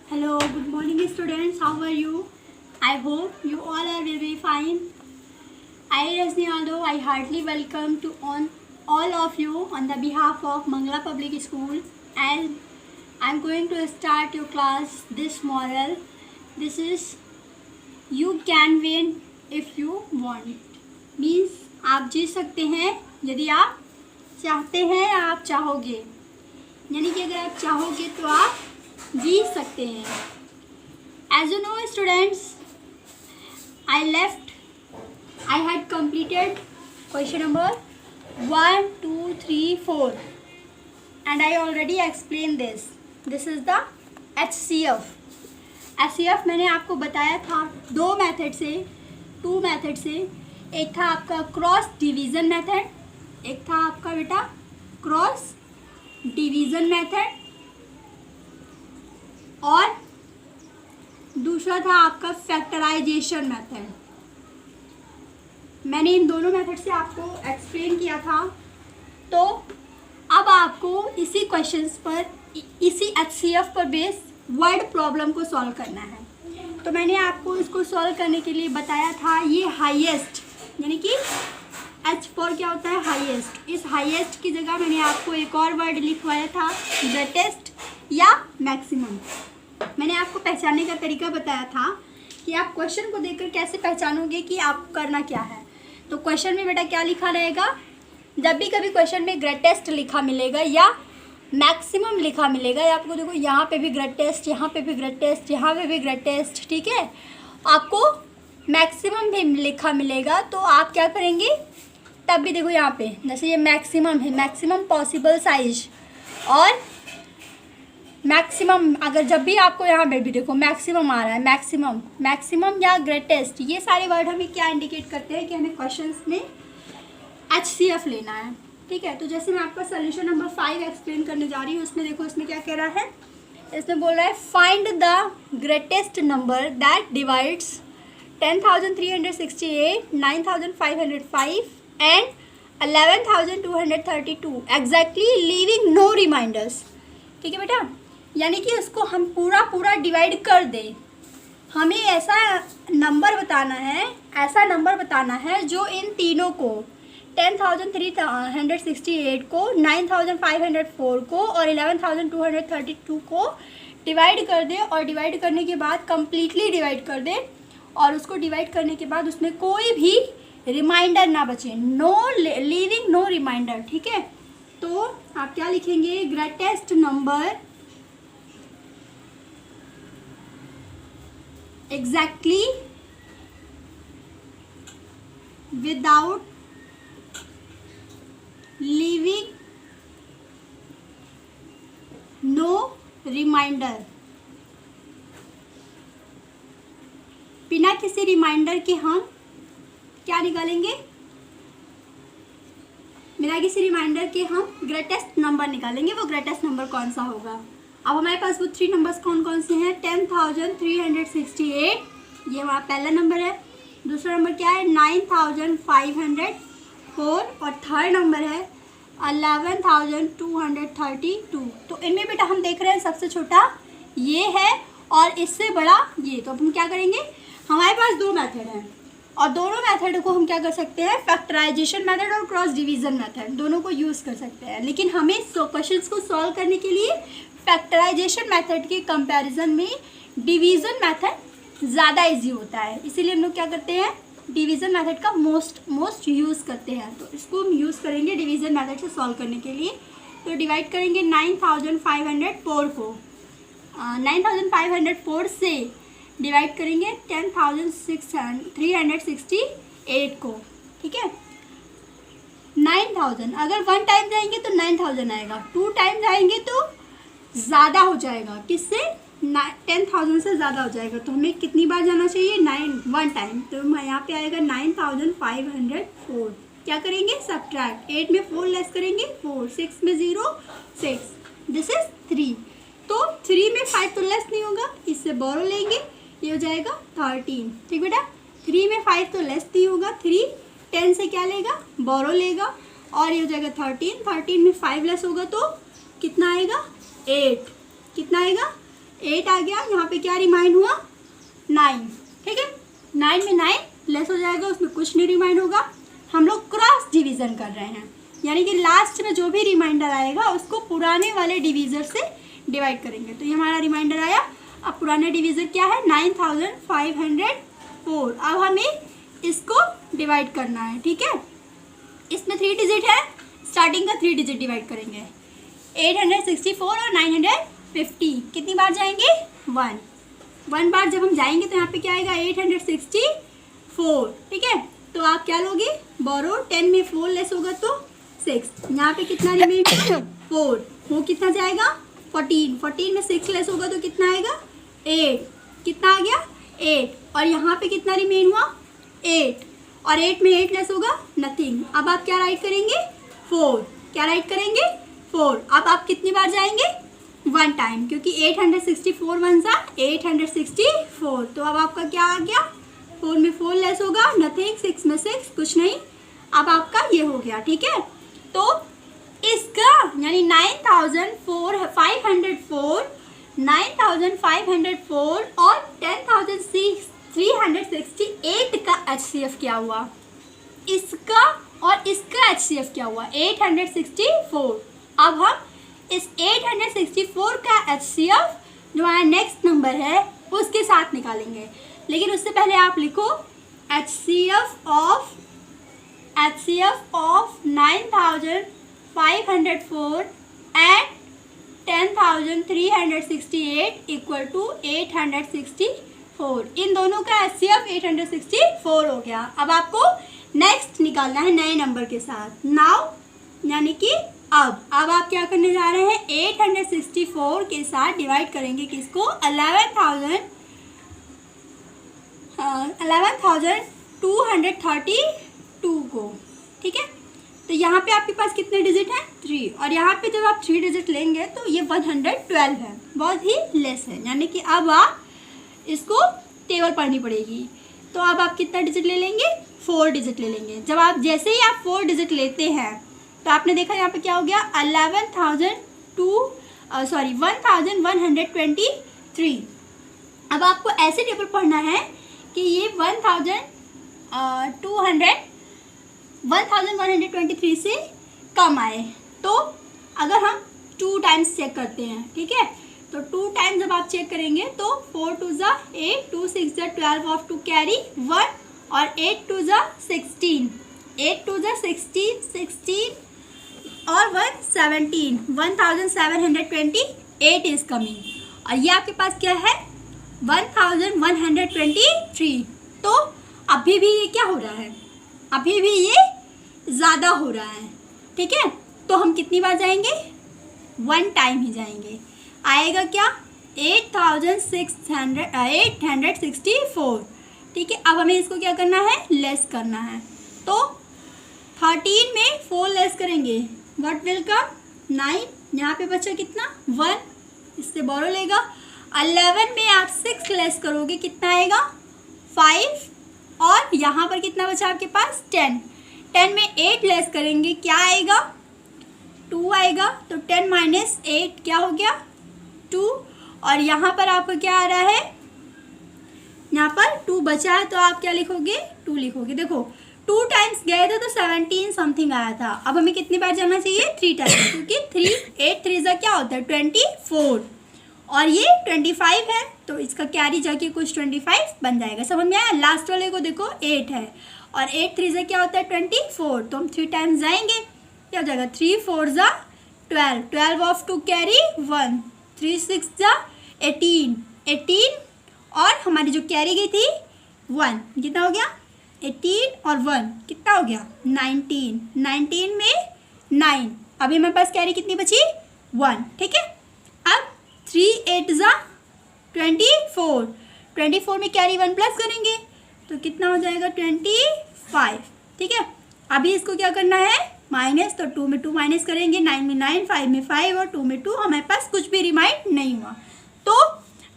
Hello, good morning students. How are you? I hope you all are very fine. I, Rajni Aldo, I heartily welcome to on all of you on the behalf of Mangla Public School, and I'm going to start your class this moral. This is you can win if you want. Means आप जीत सकते हैं यदि आप चाहते हैं या आप चाहोगे, यानी कि अगर आप चाहोगे तो आप जीत सकते हैं. As you know students, I had completed question number 1, 2, 3, 4 and I already explained this. This is the HCF. HCF मैंने आपको बताया था दो मेथड से. एक था आपका क्रॉस डिवीज़न मेथड, एक था आपका बेटा क्रॉस डिवीज़न मेथड और दूसरा था आपका फैक्टराइजेशन मेथड. मैंने इन दोनों मेथड से आपको एक्सप्लेन किया था. तो अब आपको इसी क्वेश्चंस पर, इसी HCF पर बेस वर्ड प्रॉब्लम को सॉल्व करना है. तो मैंने आपको इसको सॉल्व करने के लिए बताया था ये हाईएस्ट, यानी कि H फॉर क्या होता है हाईएस्ट. इस हाईएस्ट की जगह मैंने आपको एक और वर्ड लिखवाया था ग्रेटेस्ट या मैक्सिमम. मैंने आपको पहचानने का तरीका बताया था कि आप क्वेश्चन को देखकर कैसे पहचानोगे कि आप करना क्या है. तो क्वेश्चन में बेटा क्या लिखा रहेगा, जब भी कभी क्वेश्चन में ग्रेटेस्ट लिखा मिलेगा या मैक्सिमम लिखा मिलेगा, या आपको देखो यहाँ पे भी ग्रेटेस्ट, यहाँ पे भी ग्रेटेस्ट, यहाँ पे भी ग्रेटेस्ट, ठीक है, आपको मैक्सिमम भी लिखा मिलेगा तो आप क्या करेंगे, तब भी देखो यहाँ पे जैसे ये मैक्सिमम है, मैक्सिमम पॉसिबल साइज, और मैक्सिमम अगर जब भी आपको यहाँ पे भी देखो मैक्सिमम आ रहा है, मैक्सिमम या ग्रेटेस्ट, ये सारे वर्ड हमें क्या इंडिकेट करते हैं कि हमें क्वेश्चंस में HCF लेना है. ठीक है, तो जैसे मैं आपका सोल्यूशन नंबर 5 एक्सप्लेन करने जा रही हूँ, उसमें देखो इसमें क्या कह रहा है. इसमें बोल रहा है find the greatest number that divides 10,368, 9,505 and 11,232 exactly leaving no remainders. ठीक है बेटा, यानी कि उसको हम पूरा डिवाइड कर दें. हमें ऐसा नंबर बताना है जो इन तीनों को 10,368 को, 9,504 को और 11,232 को डिवाइड कर दे, और डिवाइड करने के बाद कम्प्लीटली डिवाइड कर दे, और उसको डिवाइड करने के बाद उसमें कोई भी रिमाइंडर ना बचे, लीविंग नो रिमाइंडर. ठीक है, तो आप क्या लिखेंगे, greatest number exactly without leaving no remainder. बिना किसी रिमाइंडर के हम क्या निकालेंगे, बिना किसी रिमाइंडर के हम ग्रेटेस्ट नंबर निकालेंगे. वो ग्रेटेस्ट नंबर कौन सा होगा. अब हमारे पास वो 3 नंबर्स कौन से हैं, 10,368 ये हमारा पहला नंबर है, दूसरा नंबर क्या है 9,504 और थर्ड नंबर है 11,232. तो इनमें बेटा हम देख रहे हैं सबसे छोटा ये है और इससे बड़ा ये. तो अब हम क्या करेंगे, हमारे पास दो मेथड हैं और दोनों मेथड को हम क्या कर सकते हैं, फैक्टराइजेशन मेथड और क्रॉस डिवीज़न मेथड दोनों को यूज़ कर सकते हैं. लेकिन हमें क्वेश्चंस को सॉल्व करने के लिए फैक्टराइजेशन मेथड के कंपैरिजन में डिवीज़न मेथड ज़्यादा इजी होता है, इसीलिए हम लोग क्या करते हैं, डिवीज़न मेथड का मोस्ट यूज़ करते हैं. तो इसको हम यूज़ करेंगे डिवीज़न मेथड से सॉल्व करने के लिए. तो डिवाइड करेंगे 9,504 को 9,504 से डिवाइड करेंगे 10,368 को. ठीक है, 9,000 अगर 1 टाइम जाएंगे तो 9,000 आएगा, 2 टाइम जाएंगे तो ज़्यादा हो जाएगा, किससे 10,000 से ज़्यादा हो जाएगा. तो हमें कितनी बार जाना चाहिए, 1 टाइम. तो यहाँ पे आएगा 9,504. क्या करेंगे, सब्ट्रैक्ट, 8 में 4 लेस करेंगे 4, 6 में 0 6, दिस इज 3. तो 3 में 5 तो लेस नहीं होगा, इससे बोरो लेंगे, ये हो जाएगा 13. ठीक बेटा, 3 में 5 तो लेस नहीं होगा, 3 10 से क्या लेगा, बोरो लेगा, और ये हो जाएगा 13. 13 में 5 लेस होगा तो कितना आएगा, 8. कितना आएगा, 8 आ गया, यहाँ पे क्या रिमाइंड हुआ 9, ठीक है। 9 में 9 लेस हो जाएगा, उसमें कुछ नहीं रिमाइंड होगा। हम लोग क्रॉस डिवीज़न कर रहे हैं, यानी कि लास्ट में जो भी रिमाइंडर आएगा उसको पुराने वाले डिवीज़र से डिवाइड करेंगे। तो ये हमारा रिमाइंडर आया। अब पुराना डिवीज़र क्या है 9504। अब हमें इसको डिवाइड करना है, ठीक है। इसमें 3 डिजिट है, स्टार्टिंग का 3 डिजिट डिवाइड करेंगे। 864 और 950 कितनी बार जाएंगे 1 बार जब हम जाएंगे तो यहाँ पे क्या आएगा 864, ठीक है। तो आप क्या लोगे बोरो, 10 में 4 लेस होगा तो 6, यहाँ पे कितना रिमेन 4, वो कितना जाएगा 14 में 6 लेस होगा तो कितना आएगा 8, कितना आ गया 8, और यहाँ पे कितना रिमेन हुआ 8, और 8 में 8 लेस होगा नथिंग। अब आप क्या राइट करेंगे 4, क्या राइट करेंगे 4। अब आप कितनी बार जाएंगे 1 टाइम, क्योंकि 864 वन सा 864। तो अब आपका क्या आ गया 4 में 4 लेस होगा नथिंग, 6 में 6 कुछ नहीं। अब आपका ये हो गया, ठीक है। तो इसका यानी 9504 और 10368 का HCF क्या हुआ, इसका और इसका HCF क्या हुआ 864। अब हम इस 864 का HCF जो हमारा नेक्स्ट नंबर है उसके साथ निकालेंगे, लेकिन उससे पहले आप लिखो HCF of 9504 and 10368 equal to 864। इन दोनों का HCF 864 हो गया। अब आपको नेक्स्ट निकालना है नए नंबर के साथ नाउ, यानी कि अब आप क्या करने जा रहे हैं 864 के साथ डिवाइड करेंगे किसको 11,232 को, ठीक है। तो यहाँ पे आपके पास कितने डिजिट हैं 3, और यहाँ पे जब आप 3 डिजिट लेंगे तो ये 112 है, बहुत ही लेस है, यानी कि अब आप इसको टेबल पढ़नी पड़ेगी। तो अब आप कितना डिजिट ले लेंगे 4 डिजिट ले लेंगे। जब आप जैसे ही आप 4 डिजिट लेते हैं तो आपने देखा यहाँ पे क्या हो गया 1123। अब आपको ऐसे टेबल पढ़ना है कि ये 1123 से कम आए। तो अगर हम 2 टाइम्स चेक करते हैं, ठीक है, तो 2 टाइम्स जब आप चेक करेंगे तो 4 2 ज़ा 8, 2 6 ज़ा 12 ऑफ 2 कैरी 1, और 8 2 ज़ा 16, 8 2 ज़ा 16 और 1 17, 1728 इज कमिंग, और ये आपके पास क्या है 1123। तो अभी भी ये क्या हो रहा है, अभी भी ये ज़्यादा हो रहा है, ठीक है। तो हम कितनी बार जाएंगे 1 टाइम ही जाएंगे, आएगा क्या 864, ठीक है। अब हमें इसको क्या करना है लेस करना है। तो 13 में 4 लेस करेंगे व्हाट विल कम 9, यहाँ पे बचा कितना 1, इससे बोरो लेगा। 11 में आप 6 लेस करोगे कितना आएगा 5, और यहाँ पर कितना बचा आपके पास 10 में 8 लेस करेंगे क्या आएगा 2 आएगा। तो 10 माइनस 8 क्या हो गया 2, और यहाँ पर आपको क्या आ रहा है, यहाँ पर 2 बचा है तो आप क्या लिखोगे 2 लिखोगे। देखो 2 टाइम्स गए थे तो 17 समथिंग आया था, अब हमें कितनी बार जाना चाहिए 3 टाइम्स, क्योंकि 8 3 ज़ा क्या होता है 24, और ये 25 है तो इसका कैरी जाके कुछ 25 बन जाएगा। समझ में आया। लास्ट वाले को देखो 8 है और 8 3 ज़ा क्या होता है 24, तो हम 3 टाइम्स जाएंगे क्या हो जाएगा 3 4 ज़ा 12, 12 ऑफ 2 कैरी 1, 3 6 ज़ा 18, और हमारी जो कैरी गई थी 1, कितना हो गया 18 और 1 कितना हो गया 19 में 9, अभी हमारे पास कैरी कितनी बची 1, ठीक है। अब 3 8 ज़ा 24 में कैरी 1 प्लस करेंगे तो कितना हो जाएगा 25, ठीक है। अभी इसको क्या करना है माइनस, तो 2 में 2 माइनस करेंगे, 9 में 9, 5 में 5 और 2 में 2, हमारे पास कुछ भी रिमाइंड नहीं हुआ। तो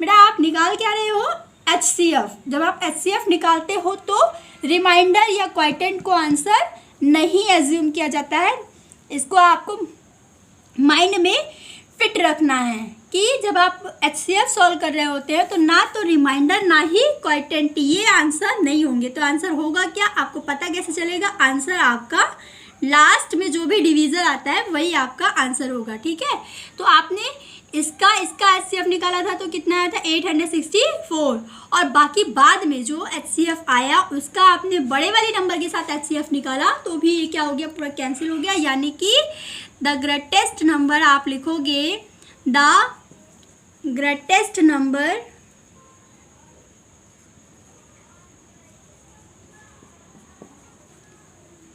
बेटा आप निकाल क्या रहे हो HCF। जब आप HCF निकालते हो तो रिमाइंडर या क्वाइटेंट को आंसर नहीं एज्यूम किया जाता है, इसको आपको माइंड में फिट रखना है। कि जब आप HCF सॉल्व कर रहे होते हैं तो ना तो रिमाइंडर ना ही क्वोटिएंट, ये आंसर नहीं होंगे। तो आंसर होगा क्या, आपको पता कैसे चलेगा? आंसर आपका लास्ट में जो भी डिवीज़र आता है वही आपका आंसर होगा, ठीक है। तो आपने इसका HCF निकाला था तो कितना आया था 864, और बाकी बाद में जो HCF आया उसका आपने बड़े वाले नंबर के साथ HCF निकाला तो भी ये क्या हो गया, पूरा कैंसिल हो गया। यानी कि द ग्रेटेस्ट नंबर आप लिखोगे, the greatest number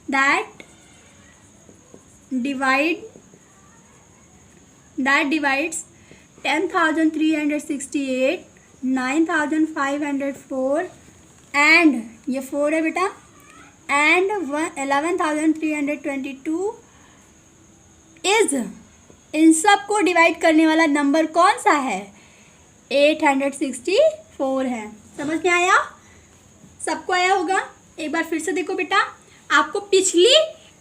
that divides 10,368, 9,504 and ये 4 है बेटा, एंड 11,322 इज, इन सब को डिवाइड करने वाला नंबर कौन सा है? 864 है। समझ में आया? सबको आया होगा? एक बार फिर से देखो बेटा, आपको पिछली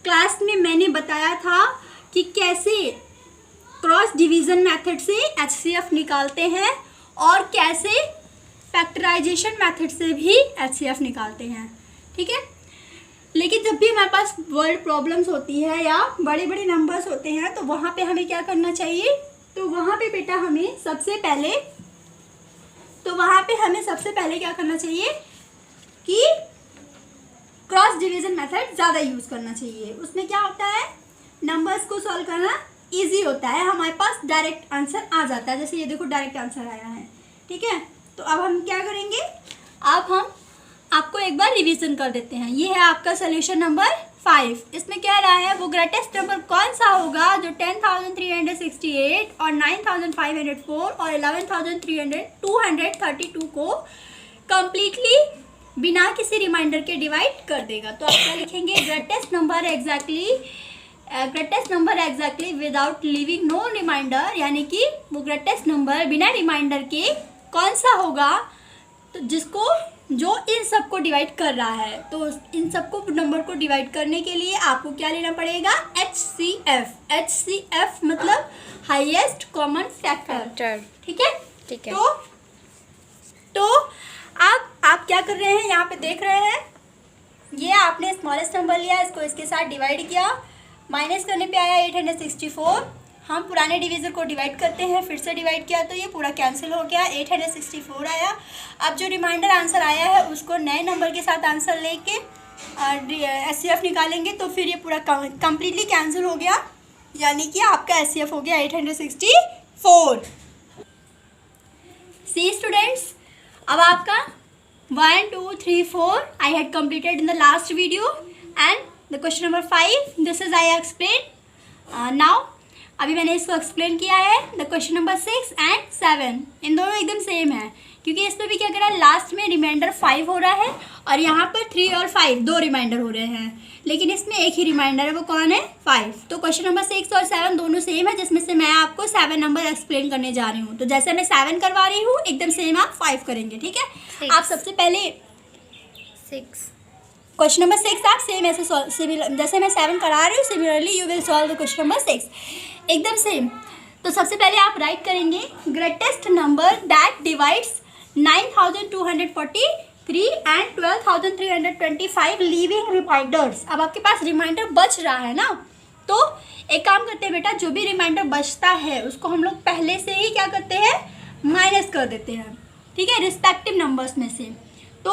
क्लास में मैंने बताया था कि कैसे क्रॉस डिवीज़न मेथड से HCF निकालते हैं और कैसे फैक्टराइजेशन मेथड से भी HCF निकालते हैं, ठीक है। लेकिन जब भी हमारे पास वर्ड प्रॉब्लम्स होती है या बड़े बड़े नंबर्स होते हैं तो वहाँ पे हमें क्या करना चाहिए? तो वहाँ पे बेटा हमें सबसे पहले क्या करना चाहिए कि क्रॉस डिवीज़न मेथड ज़्यादा यूज़ करना चाहिए। उसमें क्या होता है, नंबर्स को सॉल्व करना इजी होता है, हमारे पास डायरेक्ट आंसर आ जाता है। जैसे ये देखो डायरेक्ट आंसर आया है, ठीक है। तो अब हम क्या करेंगे, अब हम आपको एक बार रिवीजन कर देते हैं। ये है आपका सोल्यूशन नंबर 5। इसमें क्या रहा है, वो ग्रेटेस्ट नंबर कौन सा होगा जो 10,368 और 9,504 और 11,232 को कंप्लीटली बिना किसी रिमाइंडर के डिवाइड कर देगा। तो आप क्या लिखेंगे, greatest number exactly without leaving no remainder, यानी कि वो ग्रेटेस्ट नंबर बिना रिमाइंडर के कौन सा होगा, तो जो इन सब को डिवाइड कर रहा है। तो इन सबको नंबर को डिवाइड करने के लिए आपको क्या लेना पड़ेगा, HCF मतलब हाईएस्ट कॉमन फैक्टर, ठीक है। तो आप क्या कर रहे हैं, यहाँ पे देख रहे हैं, ये आपने स्मॉलेस्ट नंबर लिया, इसको इसके साथ डिवाइड किया, माइनस करने पे आया 864। हम पुराने डिवीज़र को डिवाइड करते हैं, फिर से डिवाइड किया तो ये पूरा कैंसिल हो गया, 864 आया। अब जो रिमाइंडर आंसर आया है उसको नए नंबर के साथ आंसर लेके HCF निकालेंगे तो फिर ये पूरा कम्प्लीटली कैंसिल हो गया, यानी कि आपका HCF हो गया 864। सी स्टूडेंट्स, अब आपका 1 2 3 4 I had completed in the last video, and the question number 5 this is I explained now। अभी मैंने इसको एक्सप्लेन किया है। द क्वेश्चन नंबर 6 and 7 इन दोनों एकदम सेम है, क्योंकि इसमें भी क्या करा है, लास्ट में रिमाइंडर 5 हो रहा है और यहाँ पर 3 और 5 दो रिमाइंडर हो रहे हैं, लेकिन इसमें एक ही रिमाइंडर है, वो कौन है, 5। तो क्वेश्चन नंबर 6 और 7 दोनों सेम है, जिसमें से मैं आपको 7 नंबर एक्सप्लेन करने जा रही हूँ। तो जैसे मैं 7 करवा रही हूँ एकदम सेम आप 5 करेंगे, ठीक है। आप सबसे पहले 6 क्वेश्चन नंबर 6 आप सेम ऐसे जैसे मैं 7 करा रही हूँ, similarly you will solve the question number 6 एकदम सेम। तो सबसे पहले आप राइट करेंगे greatest number that divides 9,243 and 12,325 leaving remainders. अब आपके पास रिमाइंडर बच रहा है ना, तो एक काम करते हैं बेटा, जो भी रिमाइंडर बचता है उसको हम लोग पहले से ही क्या करते हैं, माइनस कर देते हैं, ठीक है, रिस्पेक्टिव नंबर्स में से। तो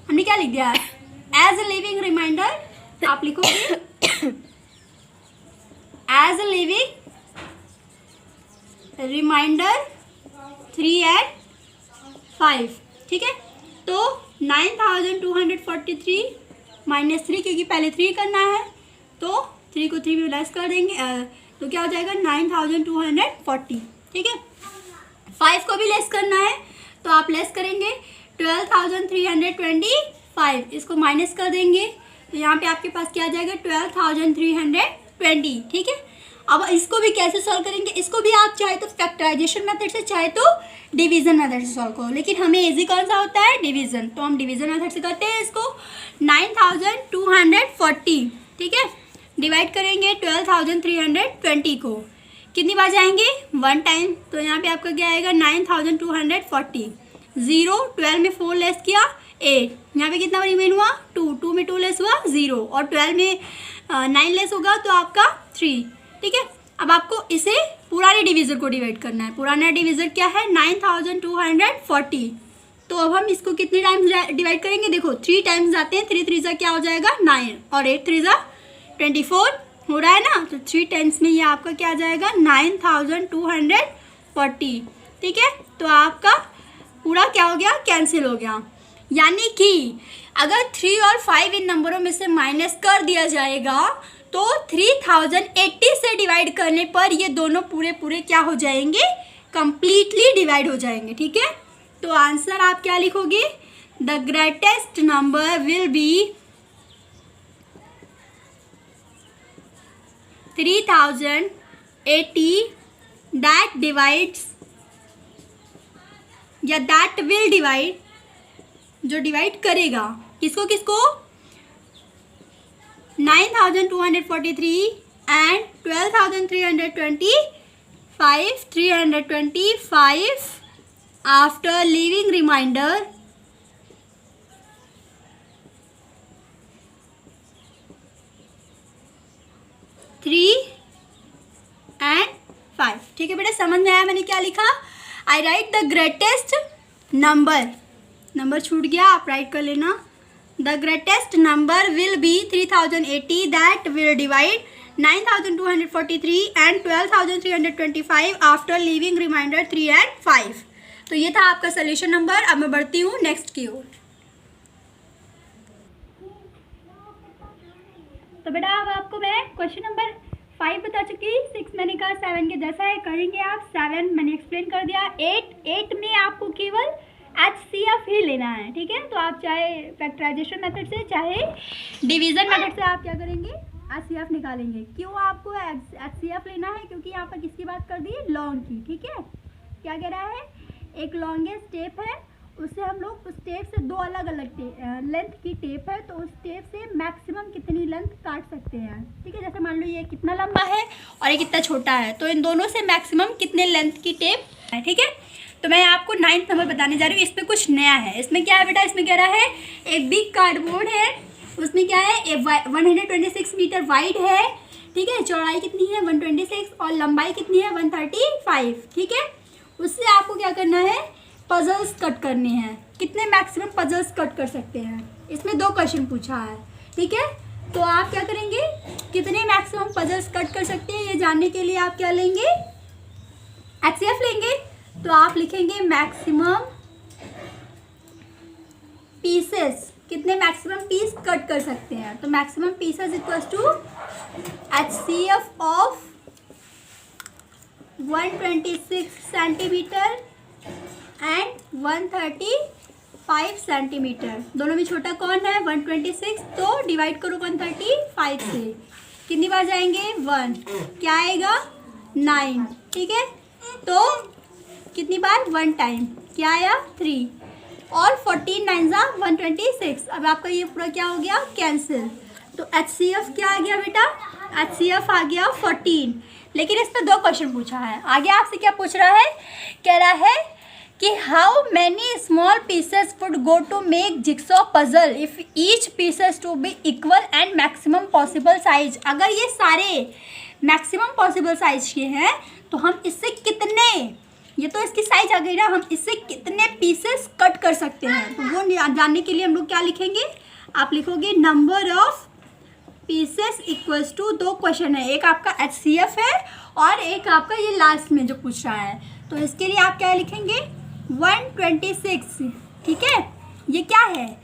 हमने क्या लिख दिया, एज अ लिविंग रिमाइंडर आप लिखोगे as a living remainder 3 and 5, ठीक है। तो 9,243 माइनस 3, क्योंकि पहले 3 करना है तो 3 को 3 में लेस कर देंगे, तो क्या हो जाएगा 9,240, ठीक है। 5 को भी लेस करना है तो आप लेस करेंगे 12,325, इसको माइनस कर देंगे तो यहाँ पे आपके पास क्या आ जाएगा 12,320, ठीक है। अब इसको भी कैसे सॉल्व करेंगे, इसको भी आप चाहे तो फैक्टराइजेशन मेथड से चाहे तो डिवीज़न मेथड से सॉल्व करो, लेकिन हमें इजी कौन सा होता है, डिवीज़न। तो हम डिवीज़न मेथड से करते हैं इसको। 9,240, ठीक है, डिवाइड करेंगे 12,320 को, कितनी बार जाएंगे? 1 टाइम। तो यहाँ पे आपका क्या आएगा? 9240। 0, 12 में 4 लेस किया 8, यहाँ पे कितना रिमेन हुआ? 2 में 2 लेस हुआ 0, और 12 में 9 लेस होगा तो आपका 3। ठीक है, अब आपको इसे पुराने डिवीज़र को डिवाइड करना है। पुराना डिवीज़र क्या है? 9240। तो अब हम इसको कितने टाइम्स डिवाइड करेंगे? देखो 3 टाइम्स जाते हैं, 3 3 क्या हो जाएगा? 9, और 8 3 24 हो रहा है ना। तो 3 टाइम्स में ये आपका क्या आ जाएगा? 9240। ठीक है, तो आपका पूरा क्या हो गया? कैंसिल हो गया। यानी कि अगर 3 और 5 इन नंबरों में से माइनस कर दिया जाएगा तो 3080 से डिवाइड करने पर ये दोनों पूरे क्या हो जाएंगे? कंप्लीटली डिवाइड हो जाएंगे। ठीक है, तो आंसर आप क्या लिखोगे? The greatest number will be 3080 that divides या दैट विल डिवाइड, जो डिवाइड करेगा किसको किसको? 9243 and 325 after leaving remainder 3 and 5। ठीक है बेटा, समझ में आया मैंने क्या लिखा? I write the greatest number छूट गया, आप राइट कर लेना। The greatest number will be 3080 that will divide 9243 and 12325 after leaving remainder 3 and 5। तो ये था आपका सोल्यूशन नंबर। अब मैं बढ़ती हूँ नेक्स्ट की ओर। तो बेटा अब आपको मैं क्वेश्चन नंबर 5 बता चुकी, 6 मैंने कहा 7 के जैसा है, करेंगे आप। 7 मैंने एक्सप्लेन कर दिया। 8 में आपको केवल HCF ही लेना है। ठीक है, तो आप चाहे फैक्टराइजेशन मेथड से चाहे डिवीज़न मेथड से आप क्या करेंगे? HCF निकालेंगे। क्यों आपको HCF लेना है? क्योंकि यहाँ पर किसकी बात कर दी? लॉन्ग की। ठीक है, क्या कह रहा है? एक लॉन्गेस्ट टेप है, उससे हम लोग उस टेप से 2 अलग अलग लेंथ की टेप है, तो उस टेप से मैक्सिमम कितनी लेंथ काट सकते हैं। ठीक है, जैसे मान लो ये कितना लंबा है और ये कितना छोटा है, तो इन दोनों से मैक्सिमम कितने लेंथ की टेप है। ठीक है, तो मैं आपको 9th नंबर बताने जा रही हूँ। इसमें कुछ नया है। इसमें क्या है बेटा? इसमें कह रहा है एक बिग कार्डबोर्ड है, उसमें क्या है? 126 मीटर वाइड है। ठीक है, चौड़ाई कितनी है? 126, और लंबाई कितनी है? 135। ठीक है, उससे आपको क्या करना है? पजल्स कट करने हैं। कितने मैक्सिमम पजल्स कट कर सकते हैं? इसमें 2 क्वेश्चन पूछा है। ठीक है, तो आप क्या करेंगे? कितने मैक्सिमम पजल्स कट कर सकते हैं ये जानने के लिए आप क्या लेंगे? HCF लेंगे। तो आप लिखेंगे मैक्सिमम पीसेस, कितने मैक्सिमम पीस कट कर सकते हैं। तो maximum pieces equals to HCF of 126 centimetre and 135 centimetre. दोनों में छोटा कौन है? 126। तो डिवाइड करो 135 से, कितनी बार जाएंगे? 1, क्या आएगा? 9। ठीक है, तो कितनी बार? 1 टाइम, क्या आया? 3, और 14 9 126। अब आपका ये पूरा क्या हो गया? कैंसिल। तो HCF क्या आ गया बेटा? HCF आ गया 14। लेकिन इस पर 2 क्वेश्चन पूछा है। आगे आपसे क्या पूछ रहा है? कह रहा है कि how many small pieces would go to make jigsaw puzzle if each pieces to be equal and maximum possible size. अगर ये सारे मैक्सिमम पॉसिबल साइज के हैं तो हम इससे कितने, ये तो इसकी साइज आ गई ना, हम इससे कितने पीसेस कट कर सकते हैं। तो वो जानने के लिए हम लोग क्या लिखेंगे? आप लिखोगे number of pieces equals to 2 question है, एक आपका HCF है और एक आपका ये लास्ट में जो पूछ रहा है। तो इसके लिए आप क्या लिखेंगे? 126। ठीक है, ये क्या है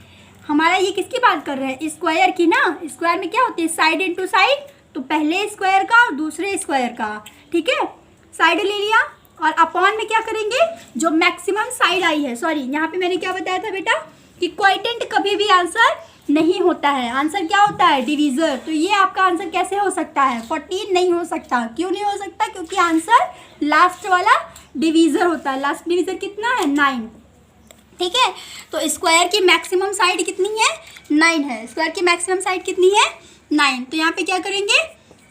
हमारा? ये किसकी बात कर रहे हैं? स्क्वायर की ना। स्क्वायर में क्या होती है? Side into side. तो पहले स्क्वायर का और दूसरे स्क्वायर का। ठीक है, साइड ले लिया, और अपॉन में क्या करेंगे? जो मैक्सिमम साइड आई है, सॉरी यहाँ पे मैंने क्या बताया था बेटा कि क्वोटिएंट कभी भी आंसर नहीं होता है। आंसर क्या होता है? डिवीज़र। तो ये आपका आंसर कैसे हो सकता है? 14 नहीं हो सकता। क्यों नहीं हो सकता? क्योंकि आंसर लास्ट वाला डिवीज़र होता है। लास्ट डिवीज़र कितना है? 9। ठीक है, तो स्क्वायर की मैक्सिमम साइड कितनी है? 9 है। स्क्वायर की मैक्सिमम साइड कितनी है? 9। तो यहाँ पे क्या करेंगे?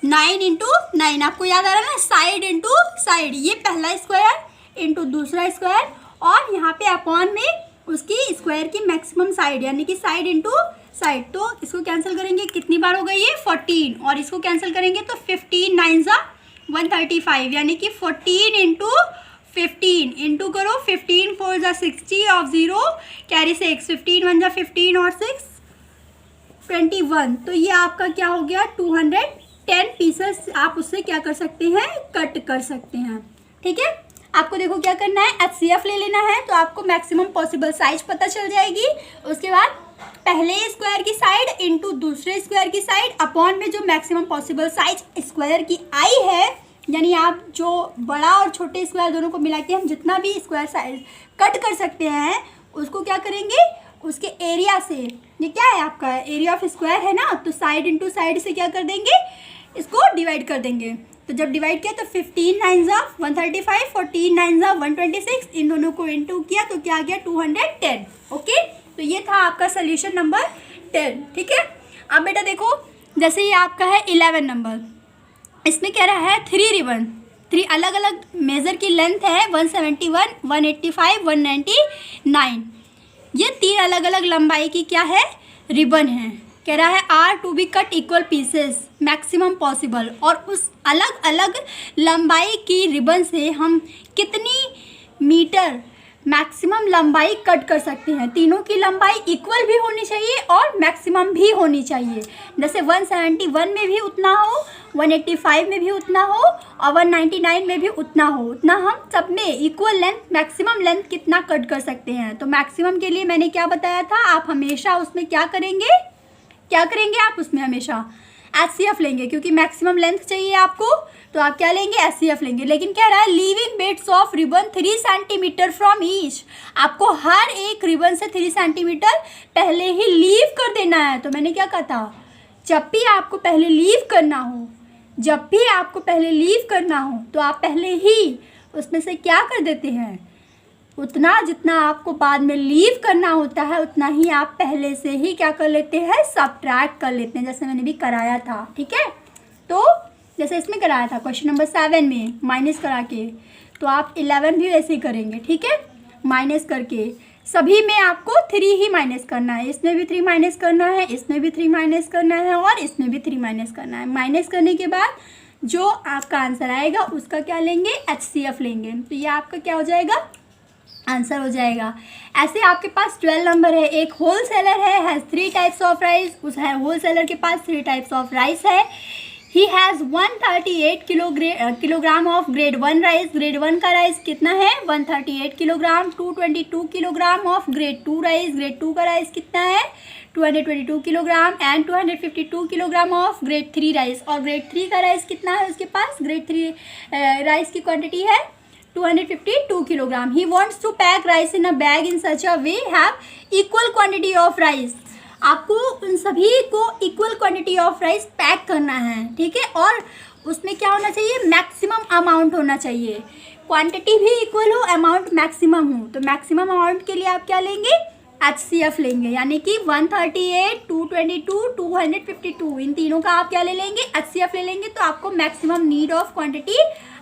9 इंटू 9, आपको याद आ रहा है ना, साइड इंटू साइड, ये पहला स्क्वायर इंटू दूसरा स्क्वायर, और यहाँ पे अपॉन में उसकी स्क्वायर की मैक्सिमम साइड, यानी कि साइड इंटू साइड। तो इसको कैंसिल करेंगे, कितनी बार हो गई ये 14, और इसको कैंसिल करेंगे तो 15 9 ज़ा 135, यानी कि 14 इंटू 15 इंटू करो, 15 4 ज़ा 60 ऑफ 0 कैरी 6, 15 1 ज़ा 15 और 6 21। तो ये आपका क्या हो गया, 210 पीसेस आप उससे क्या कर सकते हैं, कट कर सकते हैं। ठीक है, आपको देखो क्या करना है, HCF ले लेना है, तो आपको मैक्सिमम पॉसिबल साइज पता चल जाएगी। उसके बाद पहले स्क्वायर की साइड इंटू दूसरे स्क्वायर की साइड अपॉन में जो मैक्सिमम पॉसिबल साइज स्क्वायर की आई है, यानी आप जो बड़ा और छोटे स्क्वायर दोनों को मिला के हम जितना भी स्क्वायर साइज कट कर सकते हैं उसको क्या करेंगे, उसके एरिया से, ये क्या है आपका एरिया ऑफ स्क्वायर है ना, तो साइड इंटू साइड से क्या कर देंगे, इसको डिवाइड कर देंगे। तो जब डिवाइड किया तो 15 9 ज़ा 135, 14 9 ज़ा 126, इन दोनों को इंटू किया तो क्या आ गया 210। ओके, तो ये था आपका सोल्यूशन नंबर 10। ठीक है, अब बेटा देखो, जैसे ये आपका है 11 नंबर, इसमें कह रहा है 3 रिबन, 3 अलग अलग मेज़र की लेंथ है 171 185 199, ये 3 अलग अलग लंबाई की क्या है, रिबन है। कह रहा है are to be cut equal pieces maximum possible, और उस अलग अलग लंबाई की रिबन से हम कितनी मीटर मैक्सिमम लंबाई कट कर सकते हैं। तीनों की लंबाई इक्वल भी होनी चाहिए और मैक्सिमम भी होनी चाहिए, जैसे 171 में भी उतना हो, 185 में भी उतना हो, और 199 में भी उतना हो, उतना हम सब में इक्वल लेंथ मैक्सिमम लेंथ कितना कट कर सकते हैं। तो मैक्सिमम के लिए मैंने क्या बताया था, आप हमेशा उसमें क्या करेंगे आप उसमें हमेशा HCF लेंगे, क्योंकि मैक्सिमम लेंथ चाहिए आपको, तो आप क्या लेंगे, HCF लेंगे। लेकिन कह रहा है leaving bits of ribbon 3 centimetre from each, आपको हर एक रिबन से 3 सेंटीमीटर पहले ही लीव कर देना है। तो मैंने क्या कहा था, जब भी आपको पहले लीव करना हो तो आप पहले ही उसमें से क्या कर देते हैं, उतना जितना आपको बाद में लीव करना होता है उतना ही आप पहले से ही क्या कर लेते हैं, सब्ट्रैक्ट कर लेते हैं, जैसे मैंने भी कराया था। ठीक है, तो जैसे इसमें कराया था क्वेश्चन नंबर 7 में माइनस करा के, तो आप 11 भी वैसे ही करेंगे। ठीक है, माइनस करके सभी में आपको 3 ही माइनस करना है, इसमें भी 3 माइनस करना है, इसमें भी 3 माइनस करना है, और इसमें भी 3 माइनस करना है। माइनस करने के बाद जो आपका आंसर आएगा उसका क्या लेंगे, HCF लेंगे। तो ये आपका क्या हो जाएगा, आंसर हो जाएगा। ऐसे आपके पास 12 नंबर है, एक whole seller has 3 types of rice, उस है होल सेलर के पास 3 टाइप्स ऑफ राइस है। He has 138 kilogram of grade 1 rice, grade 1 का राइस कितना है 138 kilogram, 222 kilogram of grade 2 rice, grade 2 का राइस कितना है 222 kilogram, and 252 kilogram of grade 3 rice, और ग्रेड 3 का राइस कितना है उसके पास, ग्रेड 3 राइस की क्वांटिटी है 252 kilogram. He wants to pack rice in a bag in such a way have equal quantity of rice, आपको उन सभी को equal quantity of rice pack करना है। ठीक है, और उसमें क्या होना चाहिए, मैक्सिमम अमाउंट होना चाहिए, क्वांटिटी भी इक्वल हो, अमाउंट मैक्सिमम हो। तो मैक्सिमम अमाउंट के लिए आप क्या लेंगे, HCF लेंगे, यानी कि 138 222 252, इन तीनों का आप क्या ले लेंगे, HCF ले लेंगे, तो आपको मैक्सिमम नीड ऑफ क्वांटिटी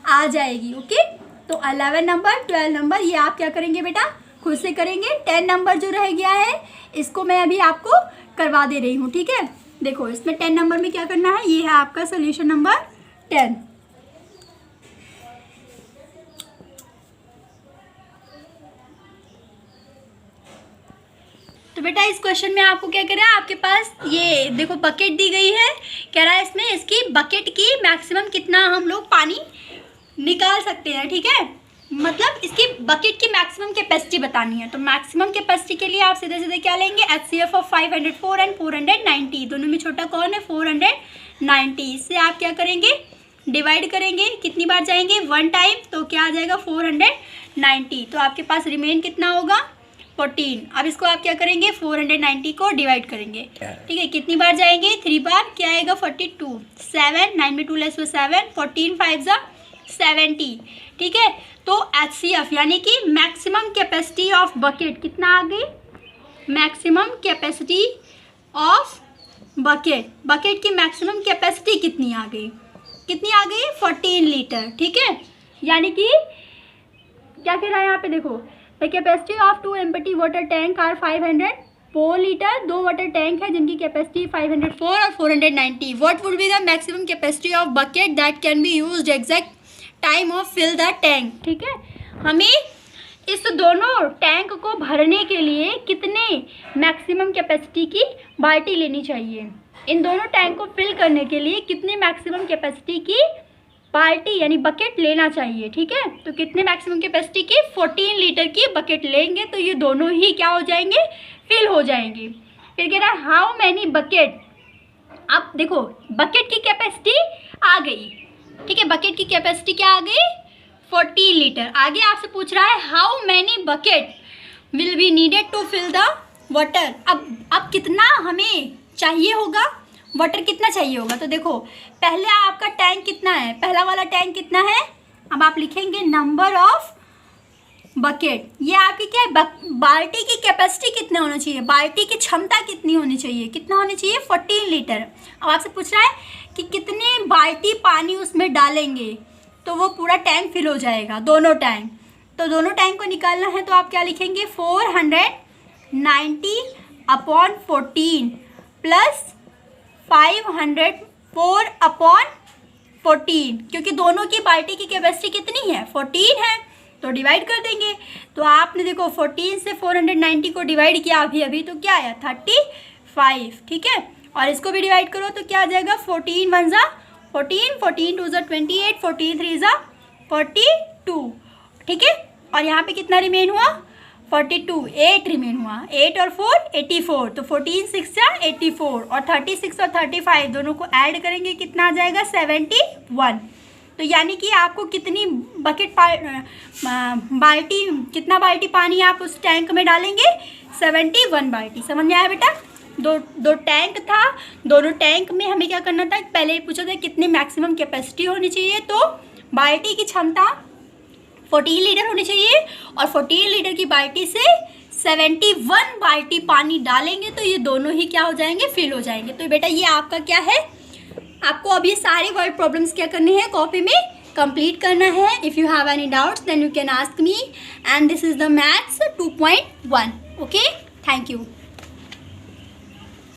आ जाएगी। ओके, तो 11 नंबर 12 नंबर ये आप क्या करेंगे बेटा, खुद से करेंगे। 10 नंबर जो रह गया है इसको मैं अभी आपको करवा दे रही हूँ। ठीक है, देखो इसमें 10 नंबर में क्या करना है, ये है आपका सोल्यूशन नंबर 10। तो बेटा इस क्वेश्चन में आपको क्या करें, आपके पास ये देखो बकेट दी गई है, कह रहा है इसमें इसकी बकेट की मैक्सिमम कितना हम लोग पानी निकाल सकते हैं। ठीक है, मतलब इसकी बकेट की मैक्सिमम कैपेसिटी बतानी है। तो मैक्सिमम कैपेसिटी के लिए आप सीधे सीधे क्या लेंगे, HCF ऑफ 504 एंड 490, दोनों में छोटा कौन है 490, इससे आप क्या करेंगे, डिवाइड करेंगे, कितनी बार जाएंगे 1 टाइम, तो क्या आ जाएगा 490, तो आपके पास रिमेन कितना होगा 14। अब इसको आप क्या करेंगे, 490 को डिवाइड करेंगे। ठीक है, कितनी बार जाएंगे 3 बार, क्या आएगा 42, 7 9 में 2 लेस हुआ 7, 14 5 जा 70। ठीक है, तो HCF यानी कि मैक्सिमम कैपेसिटी ऑफ बकेट कितना आ गई, maximum capacity of bucket, bucket की मैक्सिमम कैपेसिटी कितनी आ गई कितनी आ गई? 14 लीटर, ठीक है। यानी कि क्या कह रहा है यहाँ पे देखो, the capacity of 2 empty water tank are 504 litre. 2 water tank है जिनकी कैपेसिटी 504 और 490। What would be the maximum capacity of bucket that can be used exact time of fill the tank, ठीक है। हमें इस दोनों टैंक को भरने के लिए कितने मैक्सिमम कैपेसिटी की बाल्टी लेनी चाहिए? इन दोनों टैंक को फिल करने के लिए कितने मैक्सिमम कैपेसिटी की बाल्टी यानी बकेट लेना चाहिए, ठीक है। तो कितने मैक्सिमम कैपेसिटी की? 14 लीटर की बकेट लेंगे तो ये दोनों ही क्या हो जाएंगे? फिल हो जाएंगे। फिर कह रहा है हाउ मैनी बकेट। अब देखो बकेट की कैपेसिटी आ गई, ठीक है। बकेट की कैपेसिटी क्या आ गई? 14 लीटर। आगे आपसे पूछ रहा है how many bucket will be needed to fill the water. अब कितना हमें चाहिए होगा वाटर, कितना चाहिए होगा? तो देखो पहले आपका टैंक कितना है, पहला वाला टैंक कितना है? अब आप लिखेंगे नंबर ऑफ बकेट। ये आपकी क्या है? बाल्टी की कैपेसिटी कितनी होनी चाहिए, बाल्टी की क्षमता कितनी होनी चाहिए, कितना होनी चाहिए? 14 लीटर। अब आपसे पूछ रहा है कि कितने बाल्टी पानी उसमें डालेंगे तो वो पूरा टैंक फिल हो जाएगा, दोनों टैंक। तो दोनों टैंक को निकालना है तो आप क्या लिखेंगे? 490/14 प्लस 504/14, क्योंकि दोनों की बाल्टी की कैपेसिटी कितनी है? 14 है, तो डिवाइड कर देंगे। तो आपने देखो 14 से 490 को डिवाइड किया अभी तो क्या आया? 35, ठीक है। और इसको भी डिवाइड करो तो क्या आ जाएगा? 14 1 ज़ा 14, 14 2 ज़ा 28, 14 3 ज़ा 42, ठीक है। और यहाँ पे कितना रिमेन हुआ? 42, 8 रिमेन हुआ। 8 और 4 84, तो 14 6 ज़ा 84 और 36 और 35 दोनों को ऐड करेंगे कितना आ जाएगा? 71। तो यानी कि आपको कितनी बकेट बाल्टी, कितना बाल्टी पानी आप उस टैंक में डालेंगे? 71 बाल्टी। समझ में आया बेटा? दो टैंक था, दोनों टैंक में हमें क्या करना था? पहले पूछा था कितनी मैक्सिमम कैपेसिटी होनी चाहिए, तो बाल्टी की क्षमता 14 लीटर होनी चाहिए और 14 लीटर की बाल्टी से 71 बाल्टी पानी डालेंगे तो ये दोनों ही क्या हो जाएंगे? फिल हो जाएंगे। तो बेटा ये आपका क्या है? आपको अभी सारे वर्ड प्रॉब्लम्स क्या करने हैं? कॉपी में कंप्लीट करना है। If you have any doubts then you can ask me, and this is the maths 2.1। Okay, thank you.